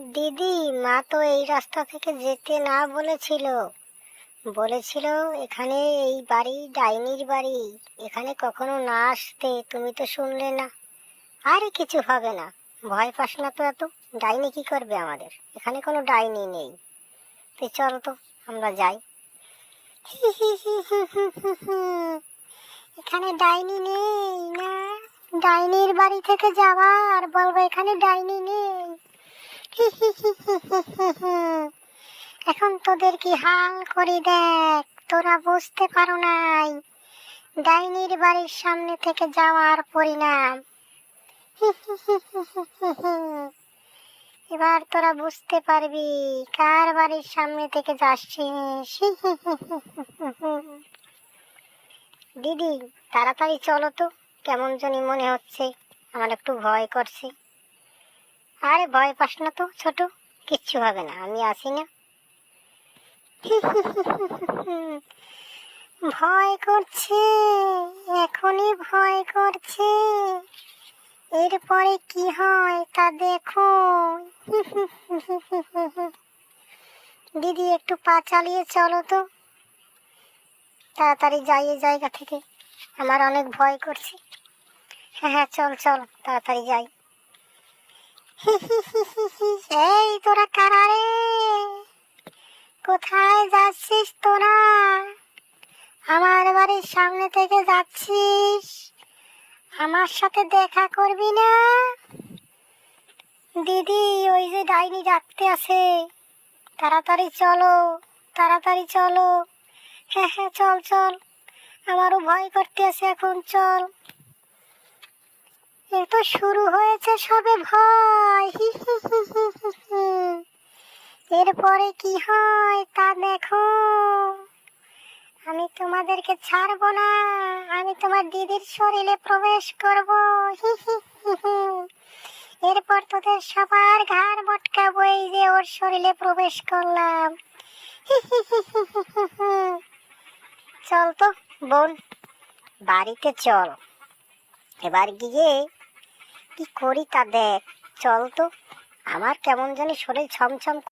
দিদি, মা তো এই রাস্তা থেকে যেতে না বলেছিল। বলেছিল এখানে এই বাড়ি ডাইনির বাড়ি, এখানে কখনো না আসতে। তুমি তো শুনলে না। আরে কিছু হবে না, ভয় পাস না তো এত। ডাইনি কি করবে আমাদের? এখানে কোনো ডাইনি নেই। তো চল তো, আমরা যাই। এখানে ডাইনি নেই না? ডাইনির বাড়ি থেকে যাওয়া আর বলবো এখানে ডাইনি নেই। এখন তোদের কি হাল করি দেখ, তোরা বুঝতে পারো নাই ডাইনির বাড়ির সামনে থেকে যাওয়ার পরিণাম। এবার তোরা বুঝতে পারবি কার বাড়ির সামনে থেকে যাচ্ছিস। দিদি, তাড়াতাড়ি চলো তো, কেমন জানি মনে হচ্ছে, আমার একটু ভয় করছে। আরে ভয় পাস না তো ছোট, কিচ্ছু হবে না, আমি আছি না। ভয় করছে, এখনই ভয় করছে, এরপরে কি হয় তা দেখো। দিদি, একটু পা চালিয়ে চলো তো, তাড়াতাড়ি যাই এই জায়গা থেকে, আমার অনেক ভয় করছে। হ্যাঁ হ্যাঁ, চল চল, তাড়াতাড়ি যাই। এই তোরা কারা রে? কোথায় যাচ্ছিস তোরা? আমার বাড়ির সামনে থেকে যাচ্ছিস, আমার সাথে দেখা করবি না? দিদি, ওই যে ডাইনি ডাকতে আছে, তাড়াতাড়ি চলো, তাড়াতাড়ি চলো। হ্যাঁ হ্যাঁ, চল চল, আমারও ভয় করতে আছে এখন, চল। এই তো শুরু হয়েছে সবে ভয়। এরপরে কি হয় তা দেখো। আমি তোমাদেরকে ছাড়বো না, আমি তোমার দিদির শরীরে প্রবেশ করব। এরপর তোদের সবার ঘাড় মটকাবো, এই যে ওর শরীরে প্রবেশ করলাম। চল তো বোন, বাড়িতে চল। এবার গিয়ে কি করি তা দেখ। চল তো, আমার কেমন জানি শরীর ছমছম